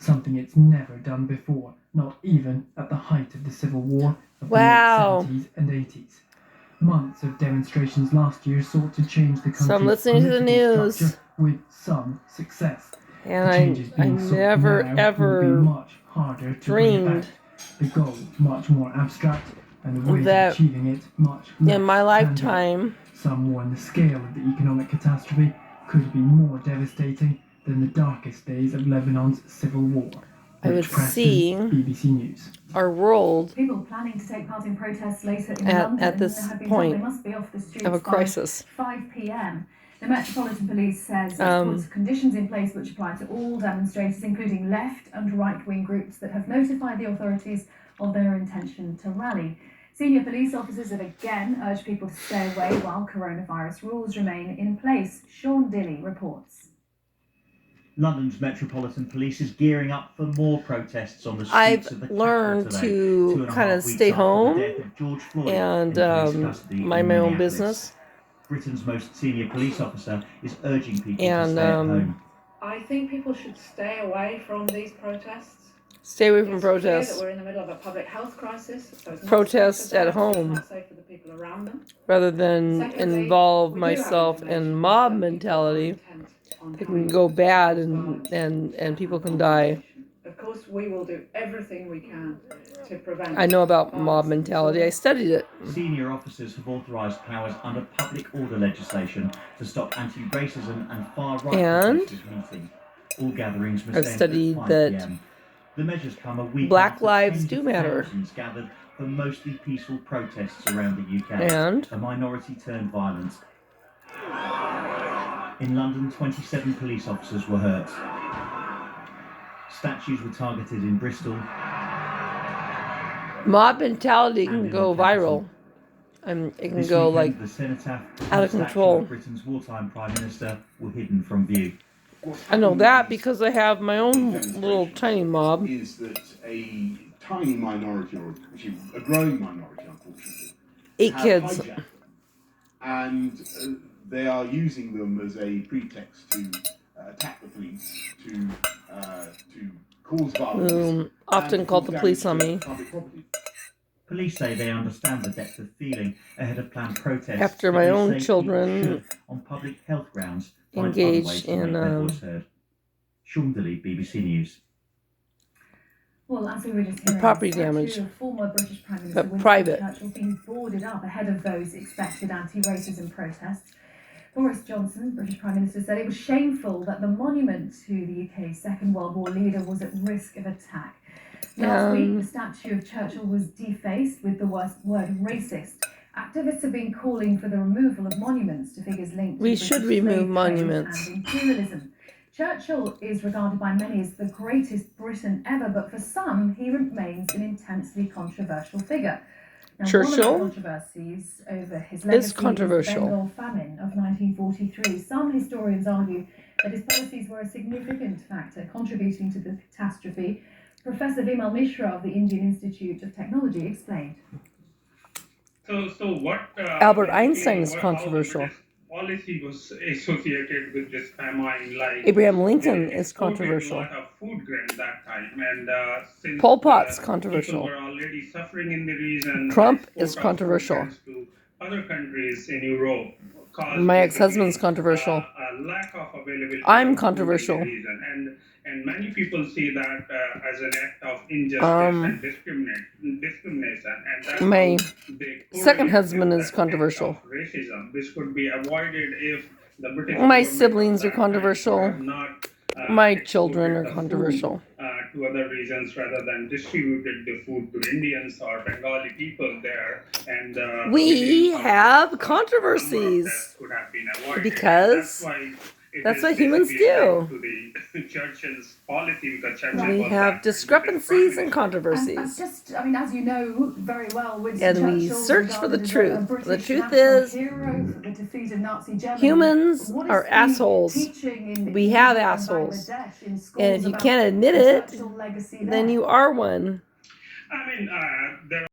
something it's never done before, not even at the height of the Civil War of the Wow. late 70s and 80s. Months of demonstrations last year sought to change the So I'm country's listening to the political news, structure with some success. and The changes I being sought never now will be ever much harder to bring about. dreamed The goal much more abstract, and the ways of that achieving it much less in my tangible. lifetime Some warn the scale of the economic catastrophe could be more devastating than the darkest days of Lebanon's civil war. I would see BBC News. our world People planning to take part in protests later in London at this have been point told they must be off the streets of a by crisis. 5 p.m. The Metropolitan Police says it puts conditions in place which apply to all demonstrators, including left and right-wing groups that have notified the authorities of their intention to rally. Senior police officers have again urged people to stay away while coronavirus rules remain in place. Sean Dilley reports. London's Metropolitan Police is gearing up for more protests on the streets of the capital learned today. to kind of stay home and mind my own business. Britain's most senior police officer is urging people to stay at home. I think people should stay away from these protests. Stay away from It's clear protests. that we're in the middle of a public health crisis, so it's not Protest safe for them, at home. it's not safe for the people around them. Rather than Secondly, involve we do have myself information in mob that people are mentality, intent on it can having go bad violence and people can die. Of course, we will do everything we can to prevent. I know about mob violence. mentality. I studied it. Senior officers have authorised powers under public order legislation to stop anti-racism and far-right And protesters meeting. All gatherings must I've end studied at 5 that p.m. The measures come a week Black after lives tens do of matter. thousands gathered for mostly peaceful protests around the UK. And A minority turned violent. In London, 27 police officers were hurt. Statues were targeted in Bristol. mob mentality And can in go the capital. viral. And it can This go weekend, like the cenotaph and out of statue control. of Britain's wartime Prime Minister were hidden from view. I know that because I have my own little tiny mob. Is that a tiny minority, or actually a growing minority, unfortunately, 8 have kids. hijacked them. And they are using them as a pretext to attack the police, to cause violence. Often and called cause the police on damage me to public property. Police say they understand the depth of feeling ahead of planned protests. after but my they own say people children should, on public health grounds, find other engage ways to in make their voice heard. Sean Dilley, BBC News. Well, as we were just hearing, property the statue damage, of former British Prime Minister but Winston private. Churchill being boarded up ahead of those expected anti-racism protests. Boris Johnson, British Prime Minister, said it was shameful that the monument to the UK's Second World War leader was at risk of attack. Last week, the statue of Churchill was defaced with the word racist. Activists have been calling for the removal of monuments to figures linked to We British should remove slave trade monuments. and imperialism. Churchill is regarded by many as the greatest Briton ever, but for some, he remains an intensely controversial figure. Now, Churchill one of the controversies over his legacy is the Bengal famine of 1943. Some historians argue that his policies were a significant factor contributing to the catastrophe. Professor Vimal Mishra of the Indian Institute of Technology explained. So what? Albert Einstein is controversial. Policy was associated with this famine, like Abraham Lincoln is controversial. A lot of food grain that time, and since Pol Pot's controversial. people were already suffering in the region, Trump export is of controversial. food grains to other countries in Europe. My ex-husband's controversial. A lack of availability. I'm of food controversial. in the region, and many people see that as an act of injustice and discrimination, and that's My how they second correlate husband with is that controversial. act of racism. This could be avoided if the British My government siblings are at that time controversial. had not, My children exported are the food, controversial. to other regions rather than distributed the food to Indians or Bengali people there, and We millions of, have number of controversies deaths could have been avoided. because that's what humans do. To the Churchill's policy, because Churchill We was have that discrepancies and And controversies. as you know very well, Winston And we Churchill search for the regarded as a truth. British The truth national is, hero for the defeat of Nazi Germany. humans What is are the assholes. teaching in We have India and assholes. Bangladesh in schools And if you about can't admit the it, Churchill legacy then there? you are one. I mean, there